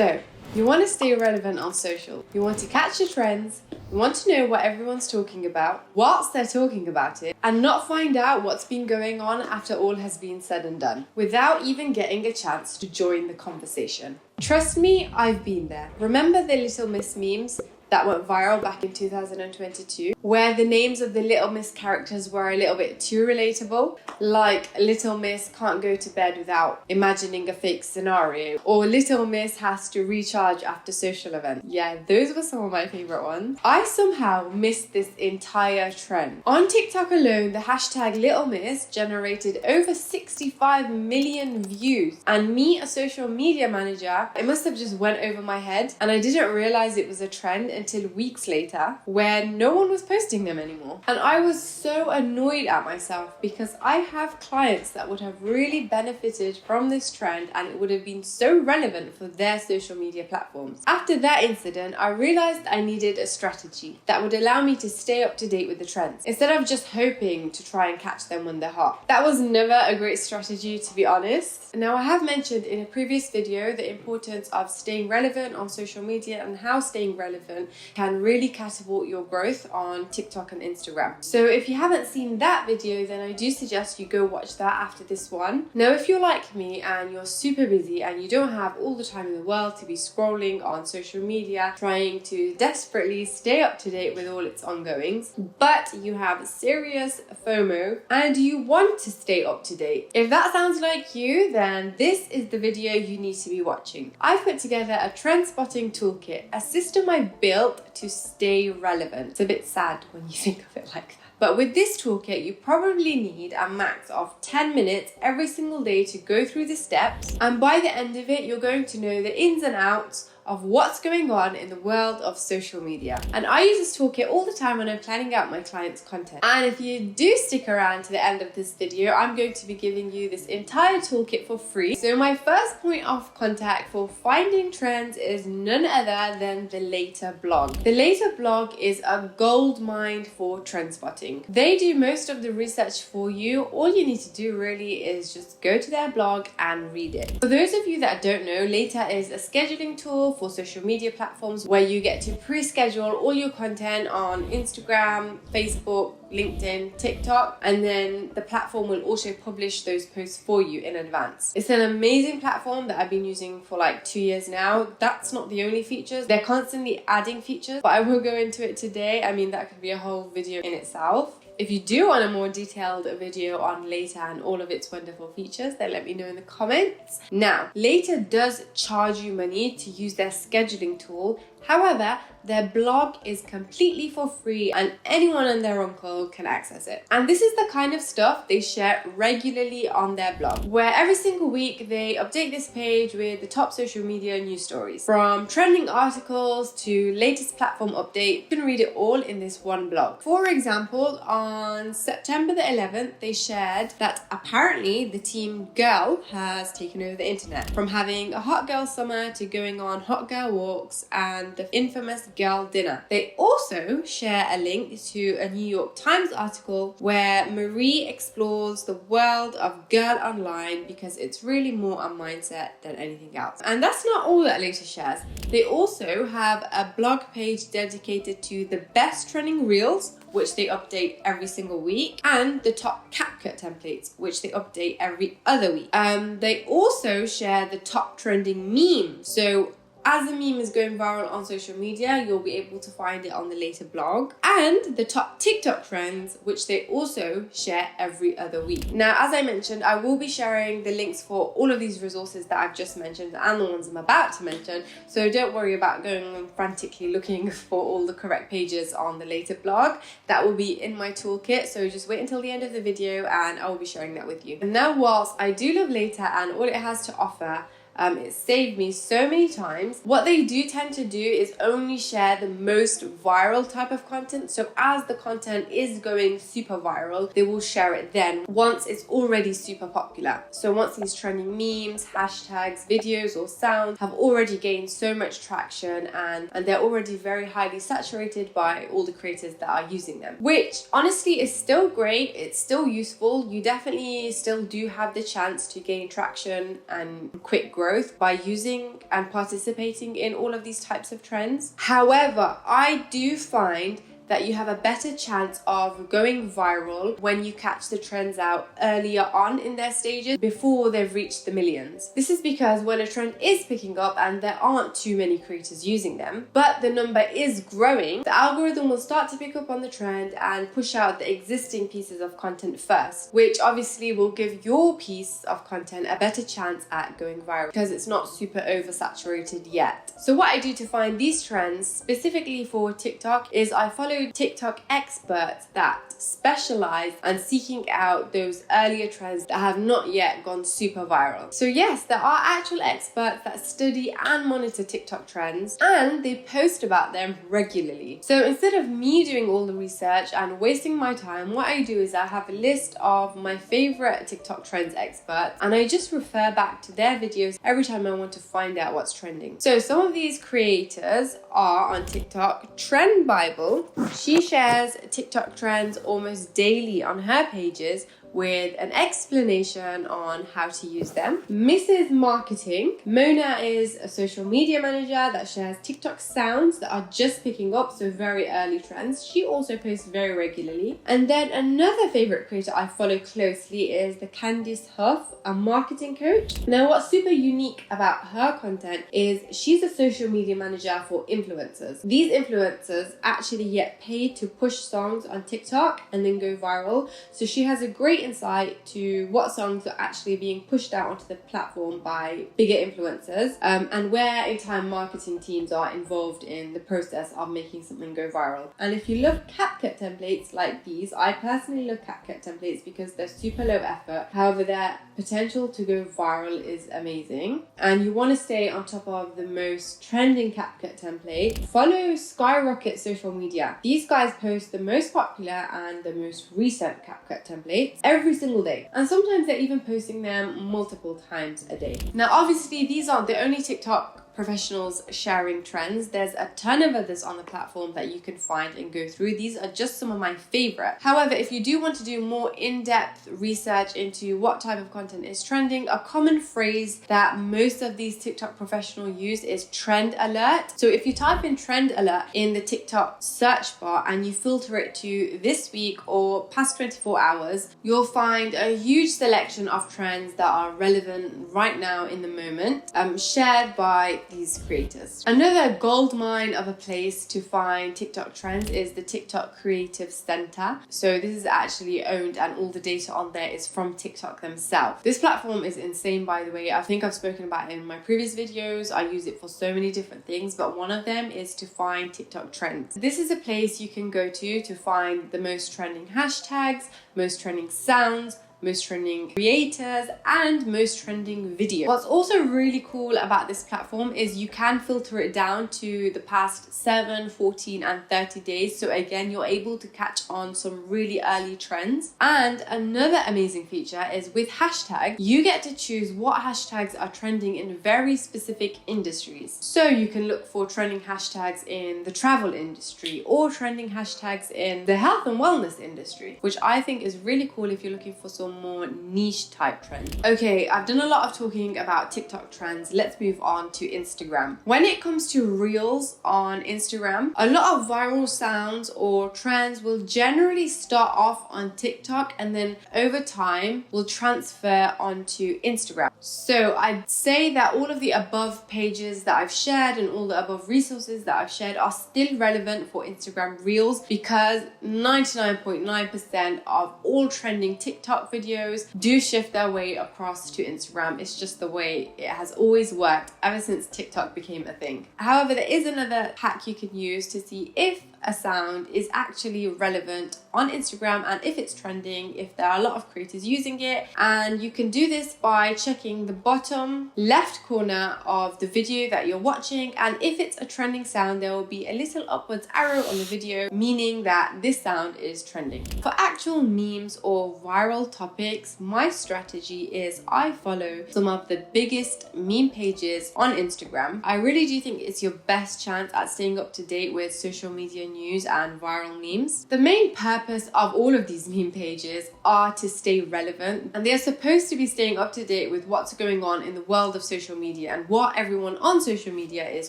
So, you want to stay relevant on social. You want to catch the trends. You want to know what everyone's talking about whilst they're talking about it and not find out what's been going on after all has been said and done without even getting a chance to join the conversation. Trust me, I've been there. Remember the Little Miss memes that went viral back in 2022, where the names of the Little Miss characters were a little bit too relatable, like Little Miss can't go to bed without imagining a fake scenario, or Little Miss has to recharge after social events. Yeah, those were some of my favorite ones. I somehow missed this entire trend. On TikTok alone, the hashtag Little Miss generated over 65 million views, and me, a social media manager, it must have just went over my head, and I didn't realize it was a trend until weeks later when no one was posting them anymore. And I was so annoyed at myself because I have clients that would have really benefited from this trend and it would have been so relevant for their social media platforms. After that incident, I realized I needed a strategy that would allow me to stay up to date with the trends instead of just hoping to try and catch them when they're hot. That was never a great strategy, to be honest. Now, I have mentioned in a previous video the importance of staying relevant on social media and how staying relevant can really catapult your growth on TikTok and Instagram. So if you haven't seen that video, then I do suggest you go watch that after this one. Now, if you're like me and you're super busy and you don't have all the time in the world to be scrolling on social media, trying to desperately stay up to date with all its ongoings, but you have serious FOMO and you want to stay up to date, if that sounds like you, then this is the video you need to be watching. I've put together a Trendspotting Toolkit, a system I built to stay relevant. It's a bit sad when you think of it like that. But with this toolkit, you probably need a max of 10 minutes every single day to go through the steps. And by the end of it, you're going to know the ins and outs of what's going on in the world of social media. And I use this toolkit all the time when I'm planning out my clients' content. And if you do stick around to the end of this video, I'm going to be giving you this entire toolkit for free. So my first point of contact for finding trends is none other than the Later blog. The Later blog is a gold mine for trend spotting. They do most of the research for you. All you need to do really is just go to their blog and read it. For those of you that don't know, Later is a scheduling tool for social media platforms where you get to pre-schedule all your content on Instagram, Facebook, LinkedIn, TikTok, and then the platform will also publish those posts for you in advance. It's an amazing platform that I've been using for like 2 years now. That's not the only features. They're constantly adding features, but I will go into it today. I mean, that could be a whole video in itself. If you do want a more detailed video on Later and all of its wonderful features, then let me know in the comments. Now, Later does charge you money to use their scheduling tool. However, their blog is completely for free and anyone and their uncle can access it. And this is the kind of stuff they share regularly on their blog, where every single week they update this page with the top social media news stories. From trending articles to latest platform update, you can read it all in this one blog. For example, on September the 11th, they shared that apparently the team Girl has taken over the internet, from having a hot girl summer to going on hot girl walks and the infamous girl dinner. They also share a link to a New York Times article where Marie explores the world of girl online because it's really more a mindset than anything else. And that's not all that Later shares. They also have a blog page dedicated to the best trending reels, which they update every single week, and the top CapCut templates, which they update every other week. They also share the top trending memes. So as the meme is going viral on social media, you'll be able to find it on the Later blog, and the top TikTok trends, which they also share every other week. Now, as I mentioned, I will be sharing the links for all of these resources that I've just mentioned and the ones I'm about to mention, so don't worry about going and frantically looking for all the correct pages on the Later blog. That will be in my toolkit, so just wait until the end of the video and I will be sharing that with you. And now, whilst I do love Later and all it has to offer, it saved me so many times. What they do tend to do is only share the most viral type of content. So as the content is going super viral, they will share it then once it's already super popular. So once these trending memes, hashtags, videos or sounds have already gained so much traction and they're already very highly saturated by all the creators that are using them, which honestly is still great. It's still useful. You definitely still do have the chance to gain traction and quick growth. growth by using and participating in all of these types of trends. However, I do find that you have a better chance of going viral when you catch the trends out earlier on in their stages before they've reached the millions. This is because when a trend is picking up and there aren't too many creators using them, but the number is growing, the algorithm will start to pick up on the trend and push out the existing pieces of content first, which obviously will give your piece of content a better chance at going viral because it's not super oversaturated yet. So what I do to find these trends specifically for TikTok is I follow TikTok experts that specialize on seeking out those earlier trends that have not yet gone super viral. So yes, there are actual experts that study and monitor TikTok trends, and they post about them regularly. So instead of me doing all the research and wasting my time, what I do is I have a list of my favorite TikTok trends experts, and I just refer back to their videos every time I want to find out what's trending. So some of these creators are on TikTok. Trend Bible, she shares TikTok trends almost daily on her pages with an explanation on how to use them. Mrs. Marketing, Mona is a social media manager that shares TikTok sounds that are just picking up, so very early trends. She also posts very regularly. And then another favorite creator I follow closely is the Candice Huff, a marketing coach. Now what's super unique about her content is she's a social media manager for influencers. These influencers actually get paid to push songs on TikTok and then go viral. So she has a great insight to what songs are actually being pushed out onto the platform by bigger influencers, and where in time marketing teams are involved in the process of making something go viral. And if you love CapCut templates like these, I personally love CapCut templates because they're super low effort. However, their potential to go viral is amazing, and you want to stay on top of the most trending CapCut template. Follow Skyrocket social media. These guys post the most popular and the most recent CapCut templates every single day, and sometimes they're even posting them multiple times a day. Now obviously these aren't the only TikTok professionals sharing trends. There's a ton of others on the platform that you can find and go through. These are just some of my favorite. However, if you do want to do more in-depth research into what type of content is trending, a common phrase that most of these TikTok professionals use is trend alert. So if you type in trend alert in the TikTok search bar and you filter it to this week or past 24 hours, you'll find a huge selection of trends that are relevant right now in the moment, shared by these creators. Another goldmine of a place to find TikTok trends is the TikTok Creative Center. So this is actually owned, and all the data on there is from TikTok themselves. This platform is insane, by the way. I think I've spoken about it in my previous videos. I use it for so many different things, but one of them is to find TikTok trends. This is a place you can go to find the most trending hashtags, most trending sounds, most trending creators, and most trending videos. What's also really cool about this platform is you can filter it down to the past 7, 14, and 30 days. So again, you're able to catch on some really early trends. And another amazing feature is with hashtags, you get to choose what hashtags are trending in very specific industries. So you can look for trending hashtags in the travel industry or trending hashtags in the health and wellness industry, which I think is really cool if you're looking for some more niche type trends. Okay, I've done a lot of talking about TikTok trends. Let's move on to Instagram. When it comes to Reels on Instagram, a lot of viral sounds or trends will generally start off on TikTok and then over time will transfer onto Instagram. So I'd say that all of the above pages that I've shared and all the above resources that I've shared are still relevant for Instagram Reels, because 99.9% of all trending TikTok videos do shift their way across to Instagram. It's just the way it has always worked ever since TikTok became a thing. However, there is another hack you can use to see if a sound is actually relevant on Instagram and if it's trending, if there are a lot of creators using it. And you can do this by checking the bottom left corner of the video that you're watching, and if it's a trending sound, there will be a little upwards arrow on the video, meaning that this sound is trending. For actual memes or viral topics, my strategy is I follow some of the biggest meme pages on Instagram. I really do think it's your best chance at staying up to date with social media news and viral memes. The main purpose of all of these meme pages are to stay relevant, and they are supposed to be staying up to date with what's going on in the world of social media and what everyone on social media is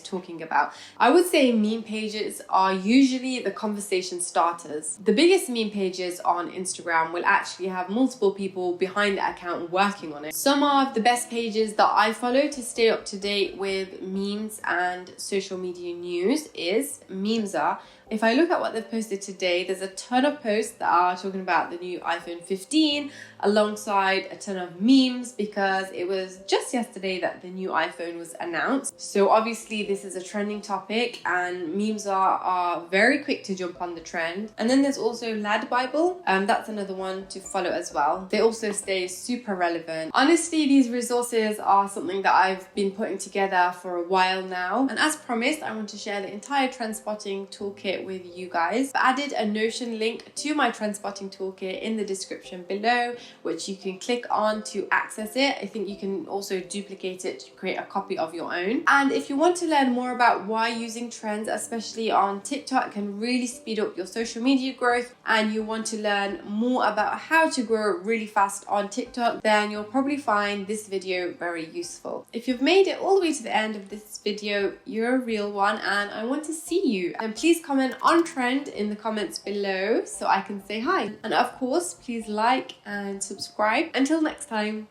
talking about. I would say meme pages are usually the conversation starters. The biggest meme pages on Instagram will actually have multiple people behind the account working on it. Some of the best pages that I follow to stay up to date with memes and social media news is Memesa. If I look at what they've posted today, there's a ton of posts that are talking about the new iPhone 15 alongside a ton of memes, because it was just yesterday that the new iPhone was announced. So obviously this is a trending topic, and memes are very quick to jump on the trend. And then there's also Lad Bible. That's another one to follow as well. They also stay super relevant. Honestly, these resources are something that I've been putting together for a while now. And as promised, I want to share the entire Trendspotting Toolkit with you guys. I've added a Notion link to my Trendspotting Toolkit in the description below, which you can click on to access it. I think you can also duplicate it to create a copy of your own. And if you want to learn more about why using trends, especially on TikTok, can really speed up your social media growth, and you want to learn more about how to grow really fast on TikTok, then you'll probably find this video very useful. If you've made it all the way to the end of this video, you're a real one, and I want to see you. And please comment on trend in the comments below so I can say hi. And of course, please like and subscribe. Until next time.